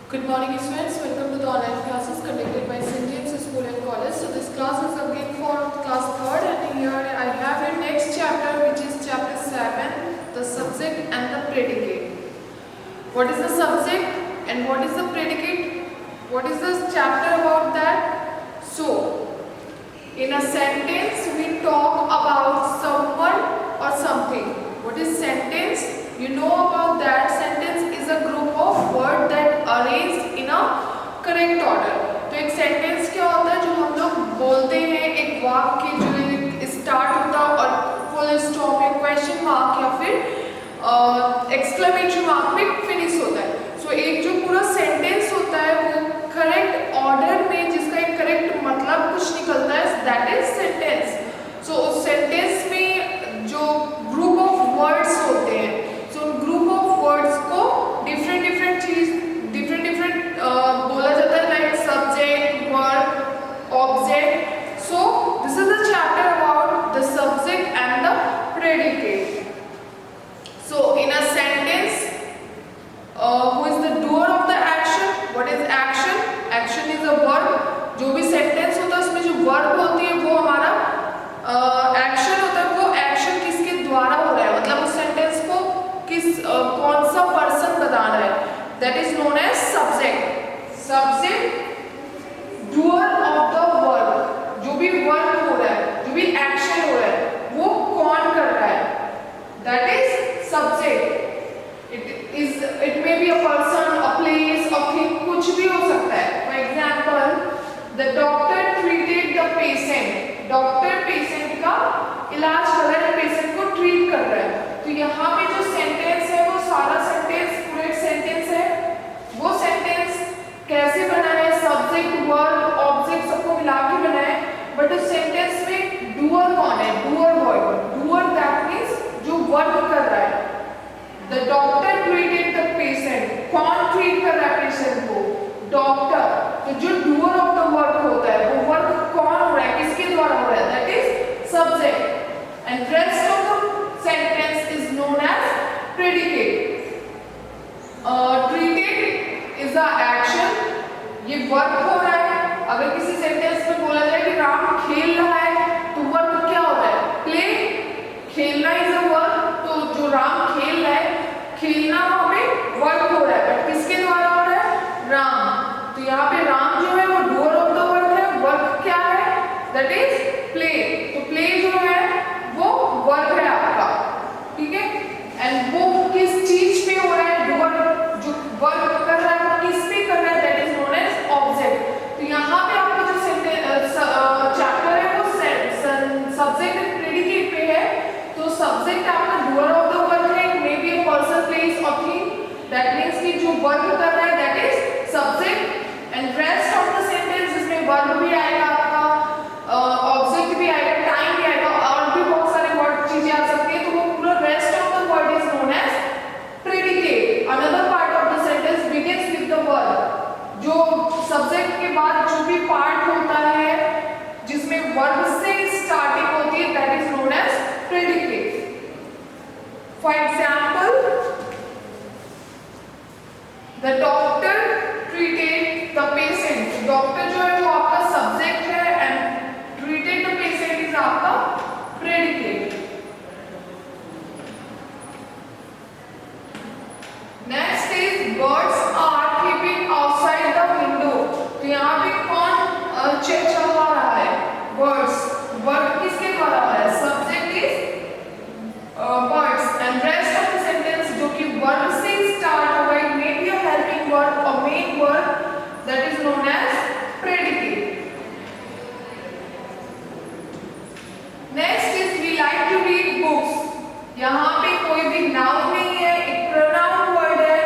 Good morning students, welcome to the online classes conducted by St. James School and College. So this class is again for class 3rd and here I have your next chapter which is chapter 7, the subject and the predicate. What is the subject and what is the predicate? What is this chapter about that? So, in a sentence we talk about someone or something. What is sentence? You know about that. Sentence is a group of words that arranged in a correct order. तो एक sentence क्या होता है जो हम लोग बोलते हैं, एक वाक्य जो स्टार्ट होता है और फुल स्टॉप या क्वेश्चन मार्क या फिर एक्सक्लेमेटरी मार्क में फिनिश होता है. सो एक जो पूरा सेंटेंस होता है वो करेक्ट ऑर्डर में जिसका एक करेक्ट मतलब कुछ निकलता है, दैट इज सेंटेंस. सो उस सेंटेंस में जो ग्रुप ऑफ वर्ड्स होते हैं, ग्रुप ऑफ वर्ड्स को डिफरेंट चीज डिफरेंट बोला जाता है, like subject, verb, object. So this is the chapter about the subject and the predicate. So in a sentence who is the doer of the action? What is action? Action is a verb. जो भी sentence होता है उसमें जो verb होती है वो हमारा एक्शन होता है. वो एक्शन किसके द्वारा हो रहा है, मतलब उस सेंटेंस को कौन सा पर्सन बता रहा है, that is known as subject. Subject doer of the work. जो भी वर्क हो रहा है, जो भी एक्शन हो रहा है वो कौन कर रहा है, that is subject. It may be a person, a place, a thing, कुछ भी हो सकता है. For example, the doctor treated the patient. Doctor patient का इलाज कर रहा है, पेशेंट को ट्रीट कर रहा है. तो यहाँ पे जो सेंटेंस है वो सारा सेंटेंस पूरा सेंटेंस है. वो सेंटेंस कैसे बना है, सब्जेक्ट, वर्ब, ऑब्जेक्ट सबको मिला के बना है. बट उस सेंटेंस में डूअर कौन है? Doer verb. Doer that means जो वर्क कर रहा है. The doctor treated the patient. कौन ट्रीट कर रहा है पेशेंट को? डॉक्टर. तो जो डूअर ऑफ द वर्क होता है वो वर्क कौन हो रहा है, किसके द्वारा हो रहा है, that is subject. And rest of the sentence is known as predicate. Treated is a action. ये वर्क हो रहा है. अगर किसी सेंटेंस में बोला जाए कि राम खेल रहा है तो वर्क क्या हो रहा है, प्ले. खेलना इज अ वर्क. तो जो राम खेल रहा है, खेलना हमें वर्क हो रहा है, बट किसके द्वारा हो रहा है, राम. तो यहाँ पे राम जो है वो डूअर ऑफ द वर्क है. वर्क क्या है, दैट इज प्ले. तो प्ले जो है वो वर्क है आपका, ठीक है. एंड वो किस चीज पे हो रहा है, डूअर जो वर्क कर रहा है वो किस पे कर रहा है, that is known as object. तो यहाँ पे आपका जो चैप्टर है वो सब्जेक्ट एंड प्रेडिकेट पे है. तो सब्जेक्ट आपका डूअर ऑफ द वर्क है, मे बी अ पर्सन, प्लेस और थिंग. दैट मींस कि जो वर्क कर रहा है that is subject. And rest of the sentence जिसमें वर्ब भी आएगा आपका, ऑब्जेक्ट भी आएगा, टाइम भी आएगा और भी बहुत सारे वर्ड चीजें आ सकती है. तो वो पूरा rest of the word is known as predicate. Another part of the sentence begins with the verb. जो सब्जेक्ट के बाद जो भी पार्ट होता है जिसमें वर्ब से स्टार्टिंग होती है that is known as predicate. For example, the doctor treated the patient. Doctor जो है वो आपका सब्जेक्ट है and treated the patient is आपका predicate. Next is birds are keeping outside the window. तो यहाँ पे कौन चल रहा है, बर्ड्स. वर्क किसके द्वारा हो रहा है, subject is birds. And rest of the sentence जो कि वर्ब से स्टार्ट होगा, it may be a helping verb और main verb, that is known as predicate. Next is we like to read books. यहाँ पे कोई भी नाउन नहीं है, एक प्रोनाउन वर्ड है.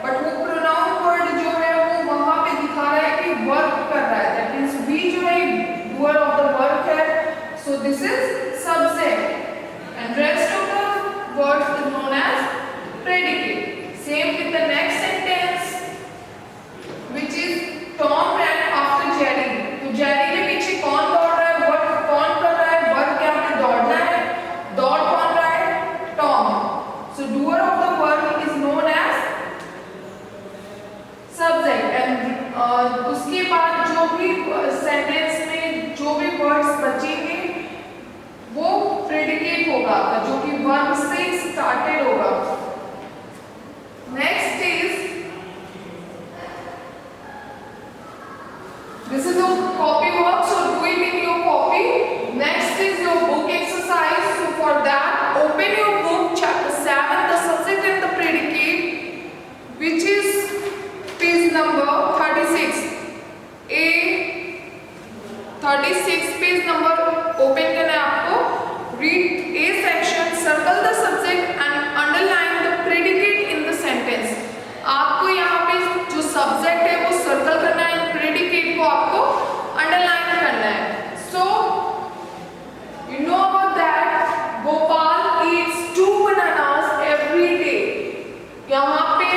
बट वो प्रोनाउन वर्ड जो है वो वहां पे दिखा रहा है कि वर्क कर रहा है, दैट मींस वी जो है डूअर ऑफ द वर्क है. So this is subject and rest of the words is known as predicate. Same with the next sentence which is Tom ran after Jerry. तो Jerry के पीछे कौन दौड़ रहा है, वर्क कौन कर रहा है, वर्क क्या है, दौड़ना है. दौड़ कौन रहा है, Tom. So doer of the work is known as subject. उसके बाद जो भी सेंटेंस में जो भी वर्ड्स बचेंगे वो प्रेडिकेट होगा, जो कि वर्ब से स्टार्टेड होगा। Next is, this is your copy work, so do it in your copy. Next is your book exercise. So for that, open your book, chapter 7, the subject and the predicate, which is page number 36. A 36 page number open करना है आपको। Read A section, circle the subject and underline the predicate in the sentence. आपको यहाँ पे जो subject है वो circle करना है, प्रेडिकेट को आपको अंडरलाइन करना है। So you know about that Gopal Yeats 2 bananas every day. यहाँ पे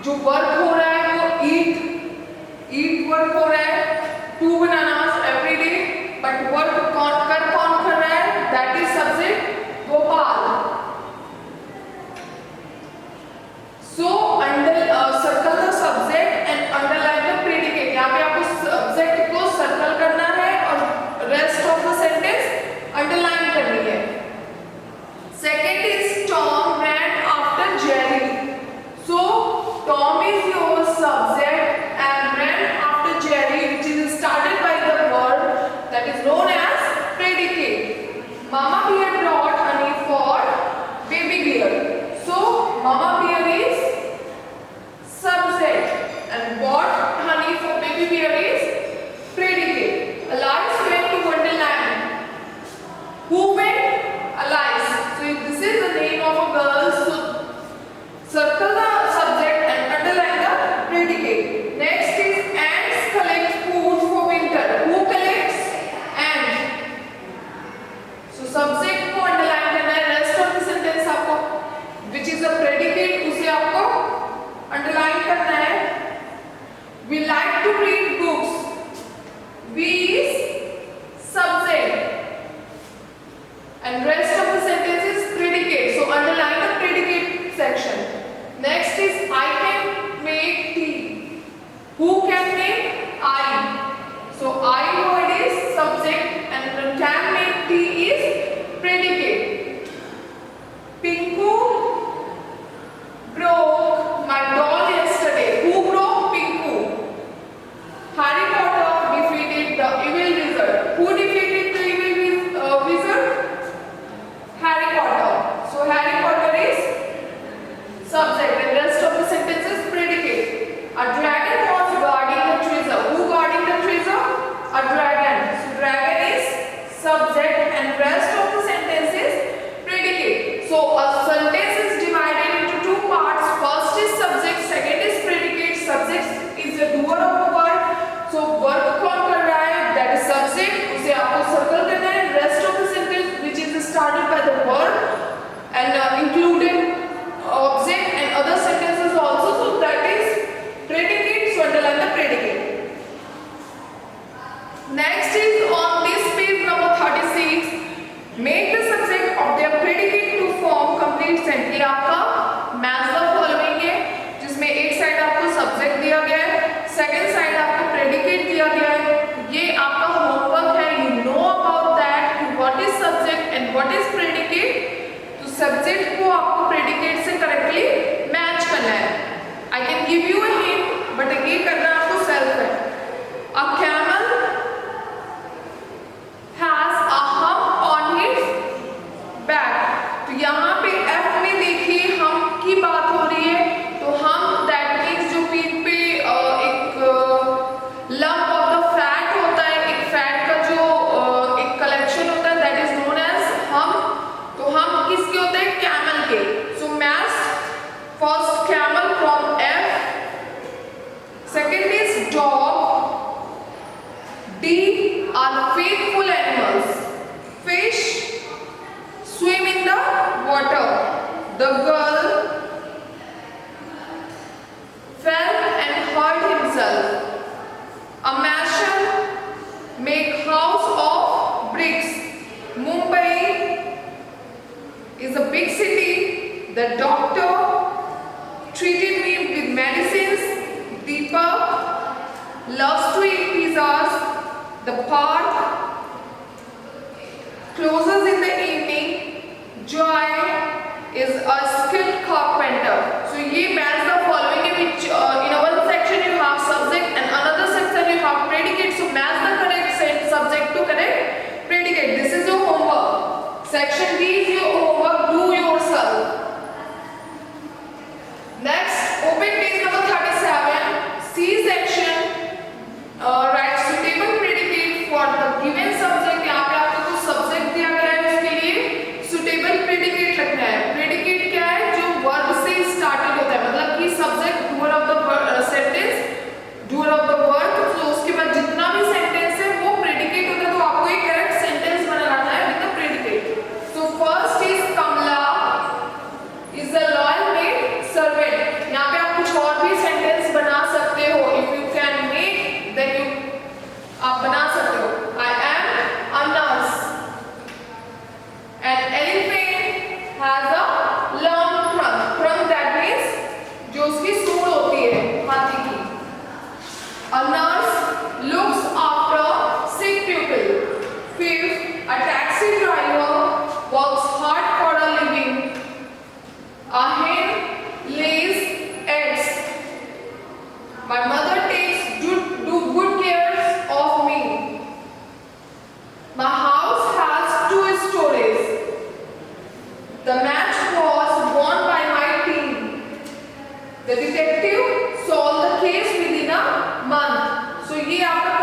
जो वर्क हो रहा है वो ईट वर्क हो रहा है, 2 bananas every day, but work कौन कर रहा है, that is subject Gopal. So circle the subject and underline the predicate. यहाँ पे आपको सब्जेक्ट को सर्कल करना है और rest of the sentence underline करनी है। Second is Tom ran after Jerry. So Tom is your subject and ran after Jerry, which is started by the word that is known as predicate. Mama bear brought honey for baby bear. So mama bear is subject and bought honey for baby bear is predicate. Alice went to Wonderland. Who went? Alice. So if this is the name of a girl, so circle the subject and underline the predicate. Next is ants collect food for winter. Who collects? Ant. So subject को underline करना है, rest of the sentence आपको which is a predicate उसे आपको underline करना है। We like to read books. We is subject and rest of the sentence is predicate. So underline the predicate section. Next is I can make tea. Who can make? I. So I word is subject and can make tea is predicate. Pinku broke my doll yesterday. Who broke? Pinku. Harry Potter defeated the evil wizard. Who defeated the evil wizard? Harry Potter. So Harry Potter is subject and rest of the sentence is predicate. A dragon was guarding the treasure. Who guarding the treasure? A dragon. So dragon is subject and rest of the sentence is predicate. So a sentence is divided into 2 parts. First is subject, second is predicate. Subject is the doer of a word. So work कौन कर रहा है, that is subject, उसे आपको circle करना है। Rest of the sentence which is started by the word and included object and other sentences also, so that is predicate, so underline the predicate. Next is on this page number 36, make the subject of their predicate to form complete sentence. ये आपका match the following है, जिसमें एक side आपको subject दिया गया है, second side आपको predicate दिया गया है। ये आपका होमवर्क है, you know about that, what is subject and what is predicate। तो सब्जेक्ट को आपको प्रेडिकेट से करेक्टली मैच करना है। I can give you a hint, but ये करना आपको सेल्फ है। A camel has a hump on his back. तो यहाँ पे एफ में देखिए हम की बात हो रही है, तो हम दैट मीन्स जो पीठ पे एक लंप ऑफ द फैट होता है, एक फैट का जो एक कलेक्शन होता है, that is known as hump. तो हम किसके होते हैं? कैमल के। So match first camel from F. Second is dog. D are faithful animals. Fish swim in the water. The girl fell and hurt himself. A masher make house of bricks. Mumbai is a big city. The doctor treated me with medicines. Deepak The park closes in the evening. Joy is a skilled carpenter. So ये match the following in which in one section you have subject and another section you have predicate. So match the correct subject to correct predicate. This is your homework. Section B is your homework. Do yourself. Next, open page number 37. C section. Write suitable predicate for the given subject. यहाँ पे आपको कुछ subject दिया गया है, उसके लिए suitable predicate लिखना है. Predicate क्या है? जो verb से started होता है, मतलब कि subject doer of the sentence, doer of the work. तो उसके बाद जितना भी sentence है वो predicate होता है, तो आपको एक correct sentence बनाना है with the predicate. So first is Kamla is a loyal maid servant. यहाँ पे आप कुछ और भी sentence बना सकते हो. If you can make, then you आप बना सकते हो. I am a nurse. An elephant has a long trunk. Trunk that means जो उसकी सूंड होती है हाथी की. A nurse looks after sick people. Fifth, a taxi driver works hard for a living. A hen lays eggs. My mother takes good care of me. My house has 2 stories. The match was won by my team. The detective solved the case within a month. So ये आपका